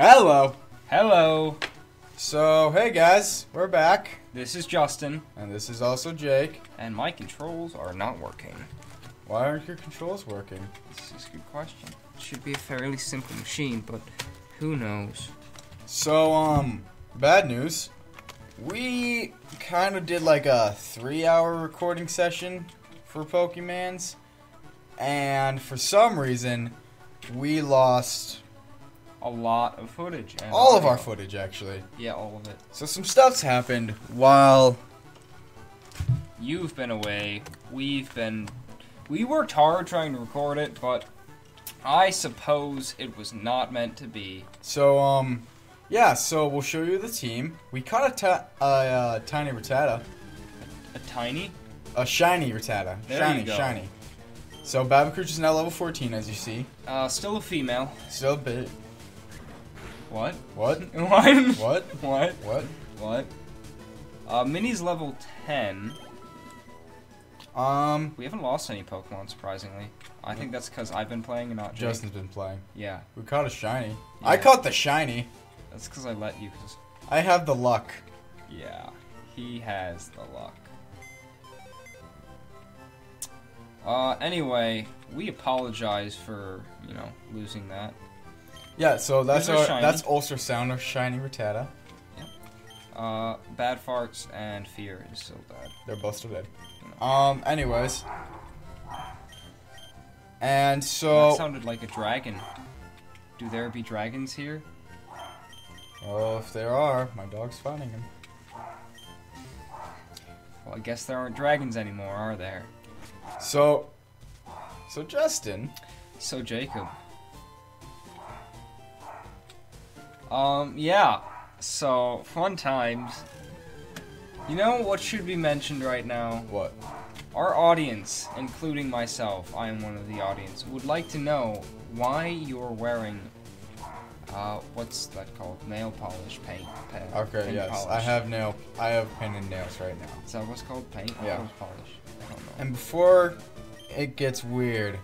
Hello. Hello. So, hey guys, we're back. This is Justin. And this is also Jake. And my controls are not working. Why aren't your controls working? This is a good question. It should be a fairly simple machine, but who knows? So, bad news. We kind of did like a 3-hour recording session for Pokemans. And for some reason, we lost A lot of footage. And all of our footage, actually. Yeah, all of it. So some stuff's happened while You've been away. We worked hard trying to record it, but I suppose it was not meant to be. So, yeah, so we'll show you the team. We caught a tiny Rattata. A tiny? A shiny Rattata. There you go. Shiny. So, Babacooch is now level 14, as you see. Still a female. Still a bit. What? What? What? What? What? What? What? Minnie's level 10. We haven't lost any Pokemon, surprisingly. I think that's because I've been playing and not Jake. Justin's been playing. Yeah. We caught a shiny. Yeah. I caught the shiny. That's because I let you, cause... I have the luck. Yeah. He has the luck. Anyway, we apologize for, losing that. Yeah, so that's These are shiny. that's Ulcer Sound of shiny Rattata. Bad Farts and Fear is still dead. They're both still dead. No. Anyways. And so... That sounded like a dragon. Do there be dragons here? Well, if there are, my dog's finding them. Well, I guess there aren't dragons anymore, are there? So Justin. So Jacob. Yeah. So, fun times. You know what should be mentioned right now? What? Our audience, including myself, I am one of the audience, would like to know why you're wearing, what's that called? Nail polish paint. Okay, paint yes. polish. I have painted nails right now. Is that what's called? Paint? Yeah. Nail polish. I don't know. And before it gets weird,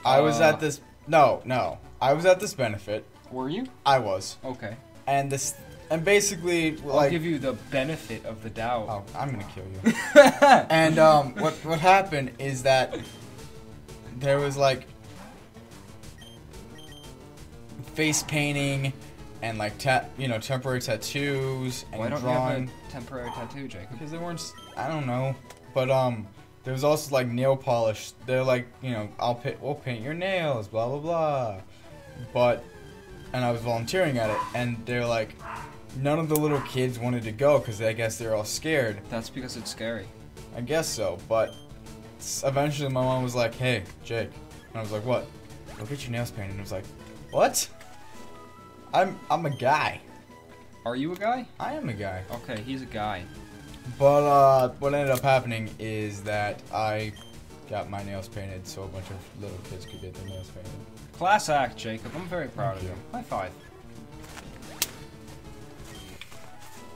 I was at this... No. I was at this benefit. Were you? I was. Okay. And basically, I'll like... give you the benefit of the doubt. Oh, I'm gonna kill you. And, what happened is that there was, like, face painting and, like, temporary tattoos and Why don't drawing. you have a temporary tattoo, Jacob? Because they weren't... I don't know. But, there was also, like, nail polish. They're like, we'll paint your nails, blah, blah, blah. But... And I was volunteering at it, and they're like, none of the little kids wanted to go because I guess they're all scared. That's because it's scary. I guess so, but eventually my mom was like, hey, Jake. And I was like, what? Go get your nails painted. And I was like, what? I'm a guy. Are you a guy? I am a guy. Okay, he's a guy. But what ended up happening is that I got my nails painted so a bunch of little kids could get their nails painted. Class act, Jacob. I'm very proud of Thank you. High five.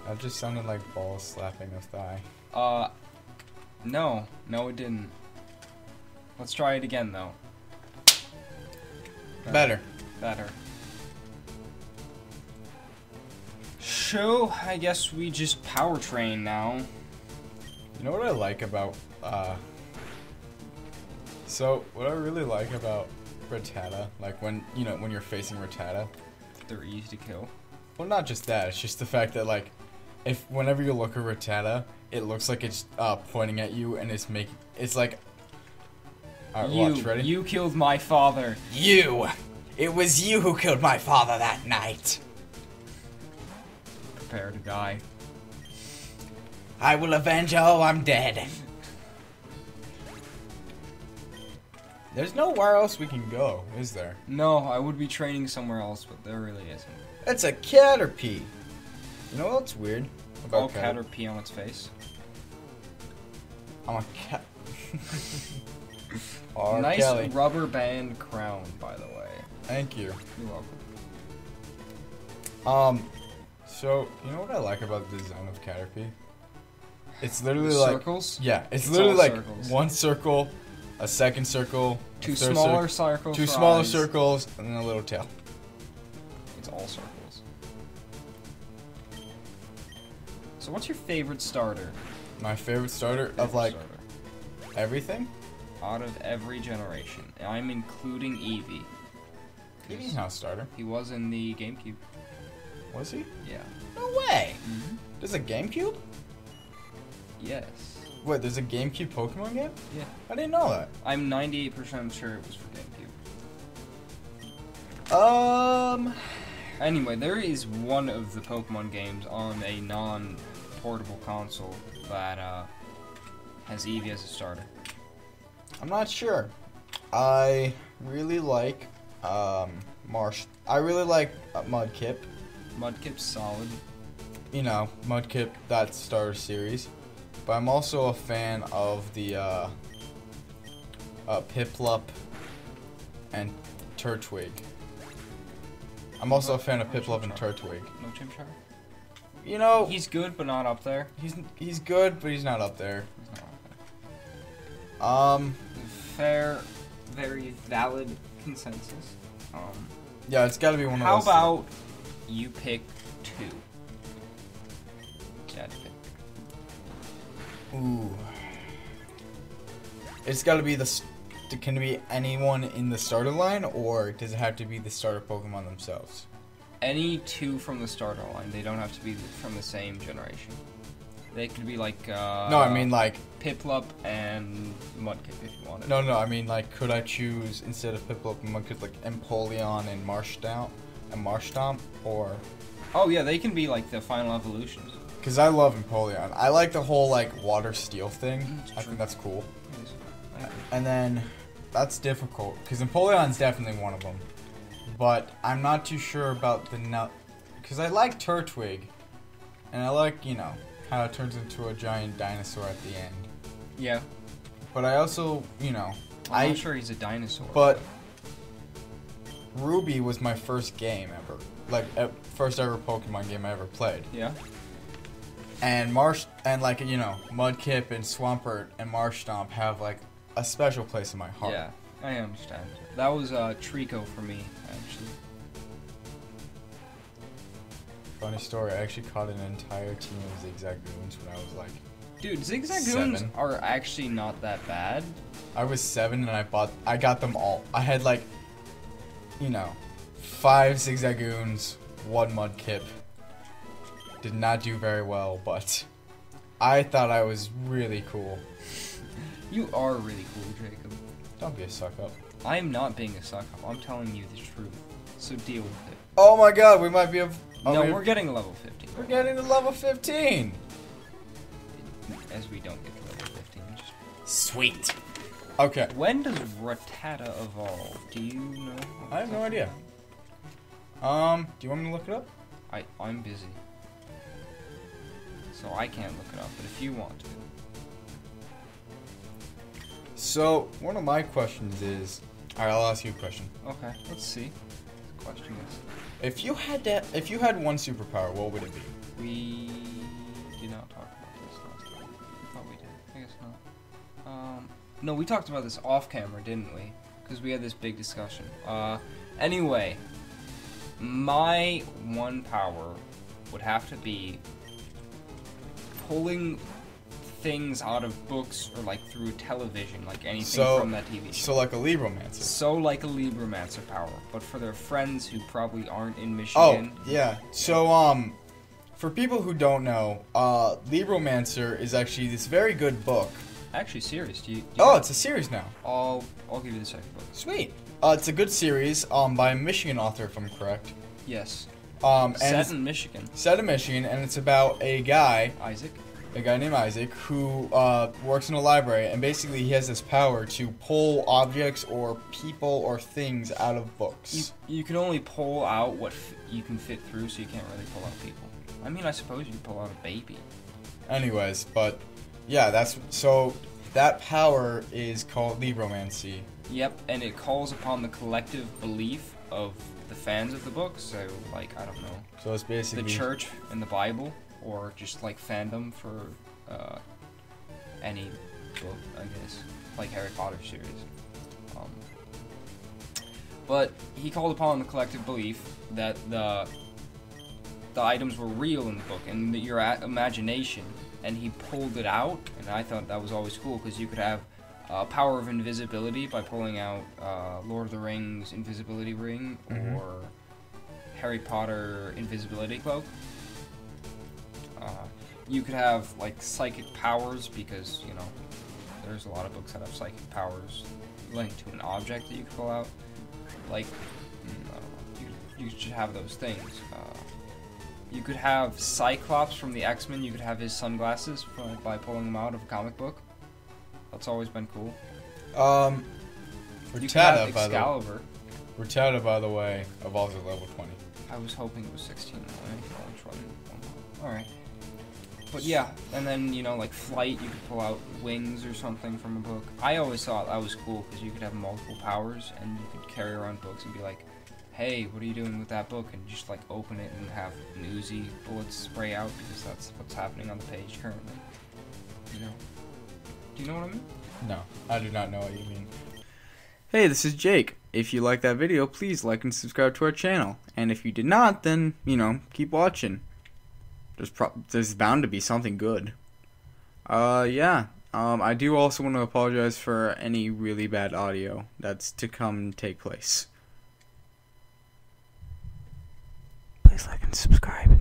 That just sounded like balls slapping a thigh. No, it didn't. Let's try it again, though. Better. So, I guess we just power train now. You know what I like about, So, what I really like about Rattata, like when you're facing Rattata. They're easy to kill. Well, not just that, it's just the fact that, like, whenever you look at Rattata, it looks like it's, pointing at you and it's like... Alright, watch, ready? You killed my father. You! It was you who killed my father that night! Prepare to die. I will avenge all I'm dead. There's nowhere else we can go, is there? No, I would be training somewhere else, but there really isn't. It's a Caterpie. You know what's weird about Caterpie on its face. I'm a cat. Nice Kelly. rubber band crown, by the way. Thank you. You're welcome. So, you know what I like about the design of Caterpie? It's literally The like... circles? Yeah, it's It's literally all like circles. one circle, a second circle, Two a third smaller circles. two for smaller eyes. circles, and then a little tail. It's all circles. So what's your favorite starter? My favorite starter of like everything? Out of every generation. I'm including Eevee. Eevee's not a starter. He was in the GameCube. Was he? Yeah. No way! Mm-hmm. There's a GameCube? Yes. Wait, there's a GameCube Pokemon game? Yeah. I didn't know that. I'm 98% sure it was for GameCube. Anyway, there is one of the Pokemon games on a non-portable console that has Eevee as a starter. I'm not sure. I really like I really like Mudkip. Mudkip's solid. You know, Mudkip, that starter series. But I'm also a fan of the Piplup and Turtwig. I'm also a fan of Piplup and Turtwig. No Chimchar? You know, He's good, but not up there. he's good, but he's not up there. He's not up there. Um, Fair, very valid consensus. yeah, it's got to be one of How those. about you pick two? Yeah, pick. Ooh. It's got to be can it be anyone in the starter line, or does it have to be the starter Pokemon themselves? Any two from the starter line. They don't have to be from the same generation. They could be like No, I mean like Piplup and Mudkip if you wanted. no, I mean like could I choose instead of Piplup and Mudkip like Empoleon and Marshtomp, or Oh yeah, they can be like the final evolutions. because I love Empoleon. I like the whole like water steel thing. It's I true. think that's cool. Yes, I agree. And then that's difficult because Empoleon's definitely one of them. But I'm not too sure about the nut because I like Turtwig, and I like, you know, how it turns into a giant dinosaur at the end. Yeah, But I also, you know, I'm not sure he's a dinosaur. but Ruby was my first game ever, like first ever Pokemon game I ever played. Yeah. And like, you know, Mudkip and Swampert and Marshtomp have like a special place in my heart. Yeah, I understand. That was Trico for me, actually. Funny story, I actually caught an entire team of Zigzagoons when I was like, Dude, Zigzagoons 7. are actually not that bad. I was 7 and I got them all. I had like, you know, 5 Zigzagoons, 1 Mudkip. Did not do very well, but I thought I was really cool. You are really cool, Jacob. Don't be a suck up. I'm not being a suck up. I'm telling you the truth. So deal with it. Oh my god, we might be No, we're getting level 15. we're getting to level 15. As we don't get to level 15. Just... Sweet. Okay. When does Rattata evolve? Do you know? I have no idea. Do you want me to look it up? I'm busy. So I can't look it up, but if you want to. So, one of my questions is, alright, I'll ask you a question. Okay, let's see. The question is, If you had one superpower, what would it be? we did not talk about this last time. I thought we did. I guess not. No, we talked about this off camera, didn't we? Because we had this big discussion. Anyway, my one power would have to be pulling things out of books or like through television, like anything from that TV show. So like a Libromancer. So like a Libromancer power, but for their friends who probably aren't in Oh, Michigan. yeah. So, for people who don't know, Libromancer is actually this very good book. Actually, serious. Do you Oh, it's a series now. I'll give you the second book. Sweet. It's a good series, by a Michigan author, if I'm correct. Yes. And Set it's in Michigan. set in Michigan, and it's about a guy named Isaac, who works in a library, and basically he has this power to pull objects or people or things out of books. You can only pull out what you can fit through, so you can't really pull out people. I mean, I suppose you can pull out a baby. Anyways, but yeah, that power is called Libromancy. Yep, and it calls upon the collective belief of the fans of the book, so, like, I don't know, So it's basically the church and the Bible, or just, like, fandom for any book, I guess, like Harry Potter series. But he called upon the collective belief that the items were real in the book and that your imagination, and he pulled it out, and I thought that was always cool because you could have power of invisibility by pulling out Lord of the Rings invisibility ring or Harry Potter invisibility cloak. You could have like psychic powers because, you know, there's a lot of books that have psychic powers linked to an object that you can pull out. Like, I don't know, you should have those things. You could have Cyclops from the X-Men. You could have his sunglasses by pulling them out of a comic book. That's always been cool. Rattata, You could have Excalibur. Rattata, by the way, evolves at level 20. I was hoping it was 16. Alright. But yeah, and then, you know, like Flight, you could pull out wings or something from a book. I always thought that was cool because you could have multiple powers and you could carry around books and be like, hey, what are you doing with that book? And just like open it and have an Uzi bullets spray out because that's what's happening on the page currently. You know? Do you know what I mean? No, I do not know what you mean. Hey, this is Jake. If you liked that video, please like and subscribe to our channel. And if you did not, then, you know, keep watching. There's bound to be something good. Yeah. I do also want to apologize for any really bad audio that's to come take place. Please like and subscribe.